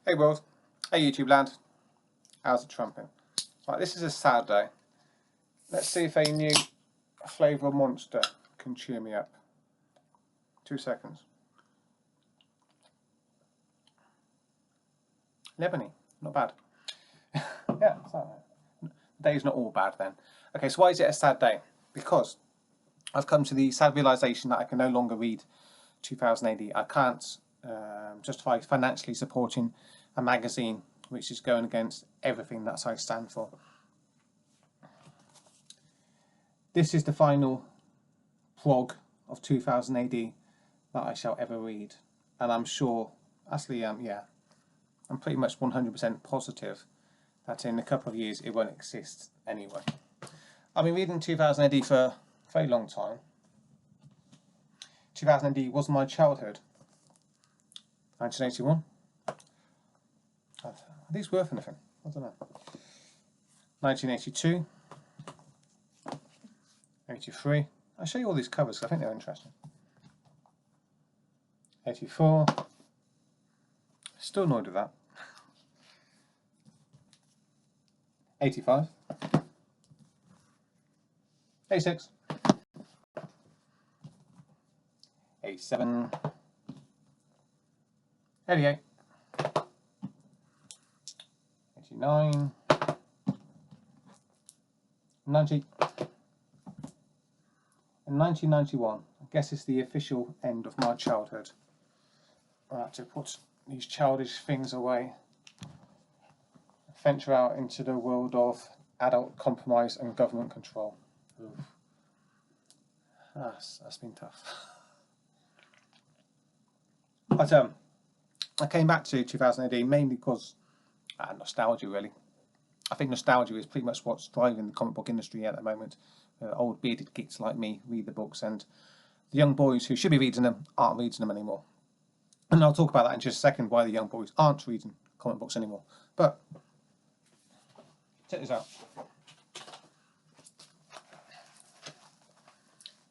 Hey world, hey YouTube land, how's it trumping? Right, this is a sad day. Let's see if a new flavour monster can cheer me up. 2 seconds. Lemony, not bad. Yeah, it's not bad. The day's not all bad then. Okay, so why is it a sad day? Because I've come to the sad realisation that I can no longer read 2000 AD. I can't justify financially supporting a magazine which is going against everything that I stand for. This is the final prog of 2000 AD that I shall ever read, and I'm sure, actually, I'm pretty much 100% positive that in a couple of years it won't exist anyway. I've been reading 2000 AD for a very long time. 2000 AD was my childhood. 1981. Are these worth anything? I don't know. 1982. 83. I'll show you all these covers because I think they're interesting. 84. Still annoyed with that. 85. 86. 87. 88. 89. 90. In 1991, I guess it's the official end of my childhood. I had to put these childish things away, venture out into the world of adult compromise and government control. That's been tough. But I came back to 2000 AD mainly because nostalgia, really. I think nostalgia is pretty much what's driving the comic book industry at the moment. Old bearded geeks like me read the books, and the young boys who should be reading them aren't reading them anymore. And I'll talk about that in just a second, why the young boys aren't reading comic books anymore. But check this out.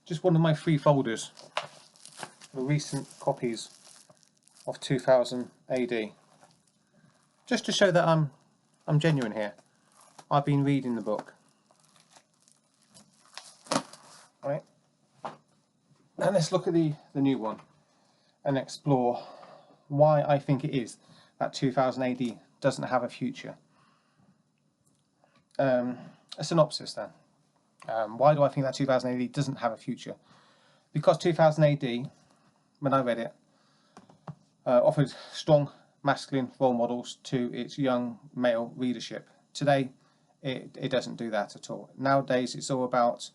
Just one of my 3 folders for recent copies of 2000 AD. Just to show that I'm genuine here. I've been reading the book. Right? And let's look at the new one and explore why I think it is that 2000 AD doesn't have a future. A synopsis then. Why do I think that 2000 AD doesn't have a future? Because 2000 AD, when I read it, offered strong masculine role models to its young male readership. Today, it doesn't do that at all. Nowadays, it's all about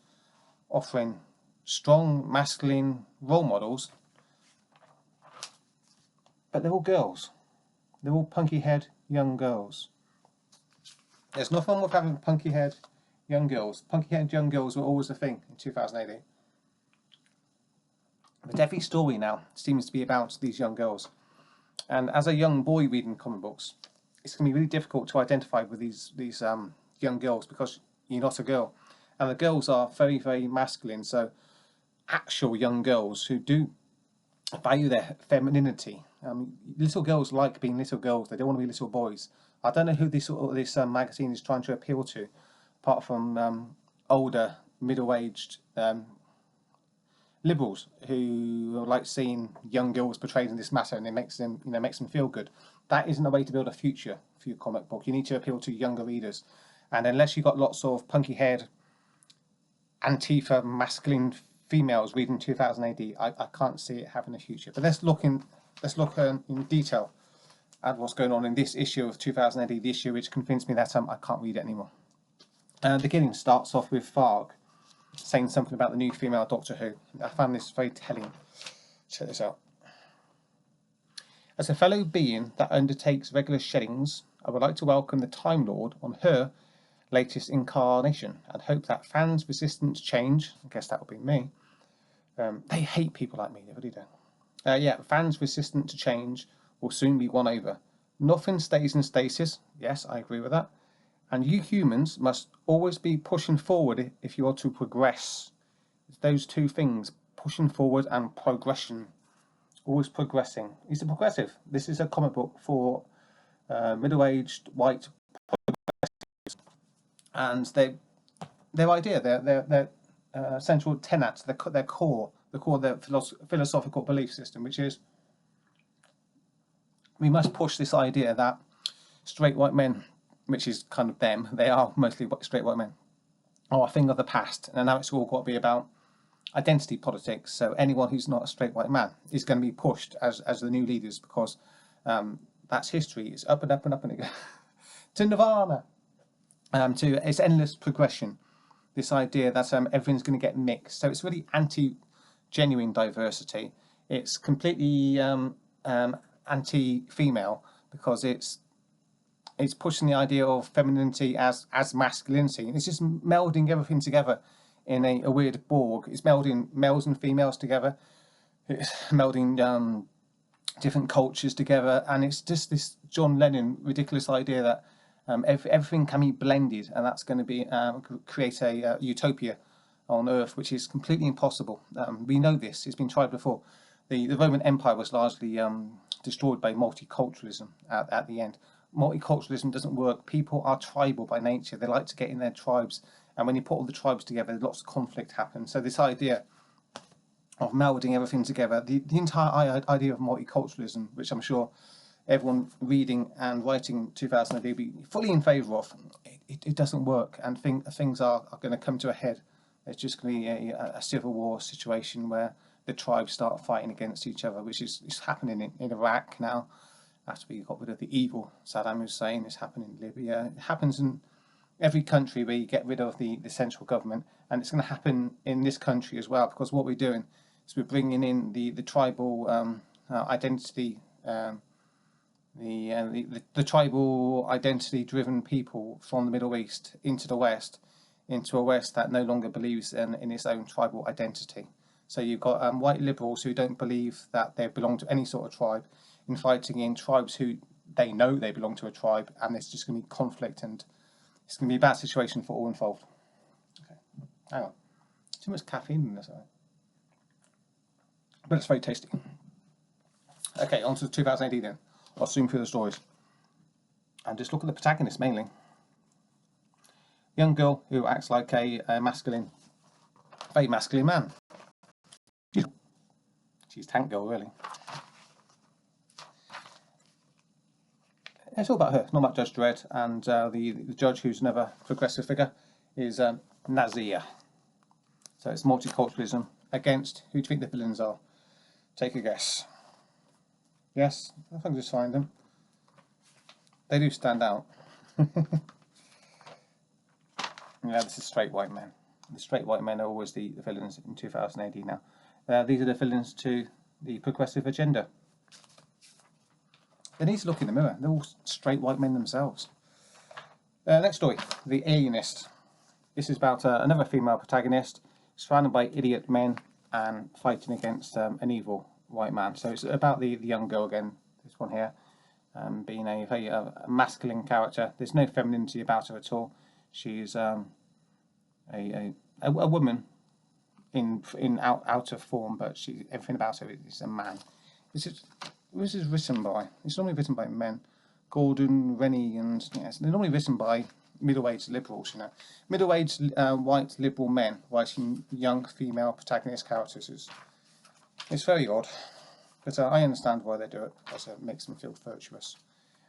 offering strong masculine role models, but they're all girls. They're all punky-haired young girls. There's nothing wrong with having punky-haired young girls. Punky-haired young girls were always a thing in 2000 AD. But every story now seems to be about these young girls. And as a young boy reading comic books, it's going to be really difficult to identify with these young girls because you're not a girl. And the girls are very, very masculine. So actual young girls who do value their femininity. Little girls like being little girls. They don't want to be little boys. I don't know who this magazine is trying to appeal to, apart from older, middle-aged liberals who like seeing young girls portrayed in this matter, and it makes them feel good. That isn't a way to build a future for your comic book. You need to appeal to younger readers, and unless you've got lots of punky-haired Antifa masculine females reading 2000 AD, I can't see it having a future. But let's look in detail at what's going on in this issue of 2000 AD, the issue which convinced me that I can't read it anymore. The beginning starts off with Tharg saying something about the new female Doctor Who. I found this very telling. Check this out. As a fellow being that undertakes regular sheddings, I would like to welcome the Time Lord on her latest incarnation and hope that fans resistant to change, I guess that would be me, they hate people like me, they really do. Fans resistant to change will soon be won over. Nothing stays in stasis, yes, I agree with that. And you humans must always be pushing forward if you are to progress. It's those 2 things, pushing forward and progression. Always progressing. He's a progressive. This is a comic book for middle-aged white, and their idea, their central tenet, their core, of their philosophical belief system, which is we must push this idea that straight white men, which is kind of them, they are mostly straight white men, are a thing of the past, and now it's all got to be about identity politics. So anyone who's not a straight white man is going to be pushed as the new leaders, because that's history. It's up and up and up and it goes to nirvana, to it's endless progression. This idea that everything's going to get mixed. So it's really anti-genuine diversity. It's completely anti-female, because it's pushing the idea of femininity as masculinity. It's just melding everything together in a weird Borg. It's melding males and females together. It's melding different cultures together, and it's just this John Lennon ridiculous idea that everything can be blended, and that's going to be create a utopia on Earth, which is completely impossible. We know this; it's been tried before. The Roman Empire was largely destroyed by multiculturalism at the end. Multiculturalism doesn't work. People are tribal by nature. They like to get in their tribes, and when you put all the tribes together, lots of conflict happens. So this idea of melding everything together, the entire idea of multiculturalism, which I'm sure everyone reading and writing 2000 AD will be fully in favour of, it doesn't work, and things are going to come to a head. It's just going to be a civil war situation where the tribes start fighting against each other, which is happening in Iraq now. After we got rid of the evil Saddam Hussein, it's happening in Libya. It happens in every country where you get rid of the central government, and it's going to happen in this country as well, because what we're doing is we're bringing in the tribal identity, the tribal identity-driven people from the Middle East into the West, into a West that no longer believes in its own tribal identity. So you've got white liberals who don't believe that they belong to any sort of tribe, fighting in tribes who they know they belong to a tribe, and there's just going to be conflict, and it's going to be a bad situation for all involved. Okay, hang on. Too much caffeine in this, but it's very tasty. Okay, on to 2000 AD then. I'll zoom through the stories and just look at the protagonist mainly. Young girl who acts like a very masculine man. She's Tank Girl, really. It's all about her, not about Judge Dredd, and the judge, who's another progressive figure, is Nazir. So it's multiculturalism against, who do you think the villains are? Take a guess. Yes, I can just find them. They do stand out. Yeah, this is straight white men. The straight white men are always the villains in 2000 AD now. These are the villains to the progressive agenda. They need to look in the mirror. They're all straight white men themselves. Next story, The Alienist. This is about another female protagonist surrounded by idiot men and fighting against an evil white man. So it's about the young girl again, this one here, being a very masculine character. There's no femininity about her at all. She's a woman in outer form, but everything about her is a man. This is written by, it's normally written by men, Gordon, Rennie, and yes, they're normally written by middle-aged liberals, you know. Middle-aged white liberal men writing young female protagonist characters it's very odd, but I understand why they do it, because it makes them feel virtuous.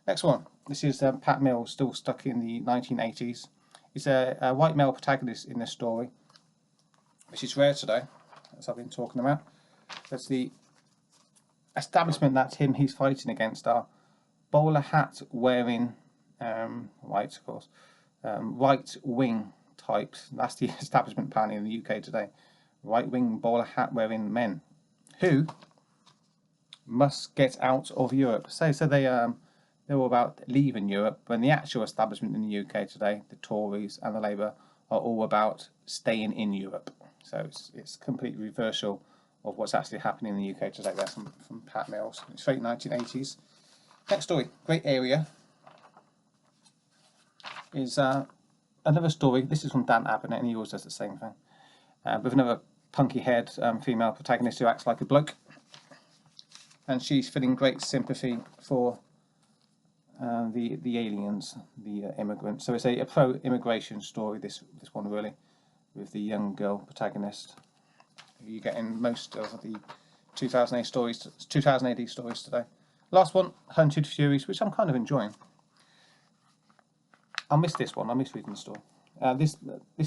Next one, this is Pat Mills, still stuck in the 1980s. He's a white male protagonist in this story, which is rare today, as I've been talking about. That's the establishment that he's fighting against are bowler hat wearing, white of course, right wing types. That's the establishment apparently in the UK today. Right wing bowler hat wearing men who must get out of Europe. So they're all about leaving Europe, when the actual establishment in the UK today, the Tories and the Labour, are all about staying in Europe. So it's complete reversal of what's actually happening in the UK today. That's from Pat Mills. It's late 1980s. Next story, great area, is another story. This is from Dan Abnett, and he always does the same thing. With another punky-haired female protagonist who acts like a bloke. And she's feeling great sympathy for the aliens, the immigrants. So it's a pro-immigration story. This one really, with the young girl protagonist. You get in most of the 2000 AD stories today. Last one, Hunted Furies, which I'm kind of enjoying. I miss this one. I miss reading the story. This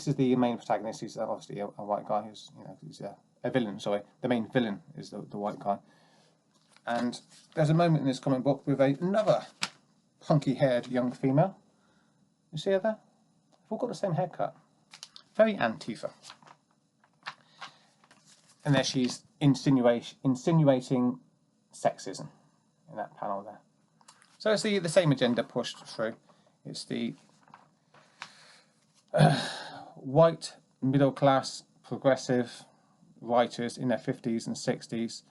is the main protagonist. He's obviously a white guy who's he's a villain. Sorry, the main villain is the white guy. And there's a moment in this comic book with another punky-haired young female. You see her there? They've all got the same haircut. Very Antifa. And there she's insinuating sexism in that panel there. So it's the same agenda pushed through. It's the white, middle-class, progressive writers in their 50s and 60s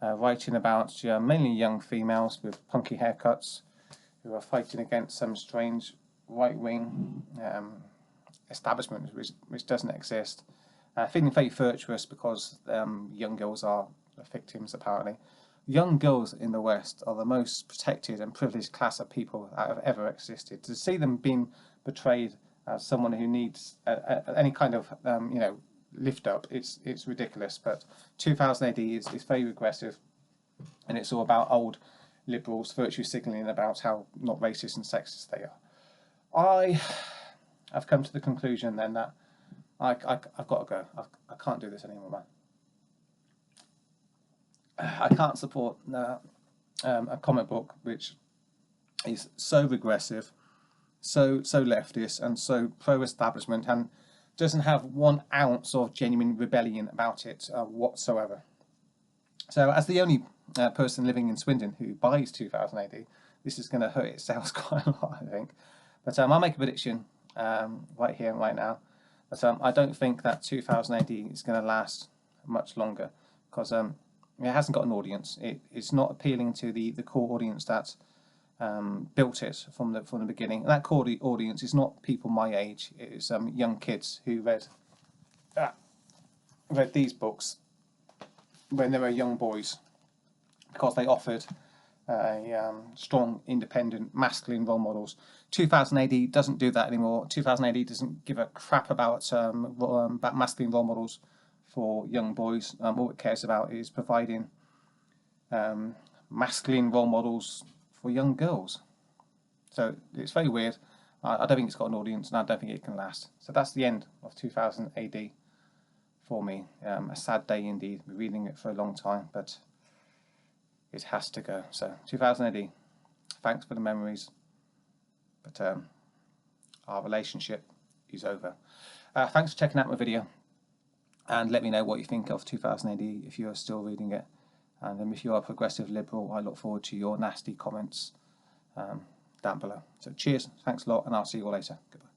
writing about mainly young females with punky haircuts who are fighting against some strange right-wing establishment which doesn't exist. Feeling very virtuous because young girls are victims, apparently. Young girls in the West are the most protected and privileged class of people that have ever existed. To see them being portrayed as someone who needs any kind of lift up, it's ridiculous. But 2000 AD is very regressive, and it's all about old liberals virtue signalling about how not racist and sexist they are. I've come to the conclusion then that I've got to go. I can't do this anymore, man. I can't support a comic book which is so regressive, so leftist, and so pro-establishment, and doesn't have 1 ounce of genuine rebellion about it whatsoever. So, as the only person living in Swindon who buys 2000 AD, this is going to hurt its sales quite a lot, I think. But I'll make a prediction right here and right now. But I don't think that 2000 AD is going to last much longer, because it hasn't got an audience. It's not appealing to the core audience that built it from the beginning. And that core audience is not people my age. It's young kids who read these books when they were young boys, because they offered strong, independent, masculine role models. 2000 AD doesn't do that anymore. 2000 AD doesn't give a crap about masculine role models for young boys. All it cares about is providing masculine role models for young girls. So it's very weird. I don't think it's got an audience, and I don't think it can last. So that's the end of 2000 AD for me. A sad day indeed. We're reading it for a long time, but it has to go. So 2000 AD, thanks for the memories, but our relationship is over. Thanks for checking out my video, and let me know what you think of 2000 AD if you are still reading it. And if you are a progressive liberal, I look forward to your nasty comments down below. So cheers, thanks a lot, and I'll see you all later. Goodbye.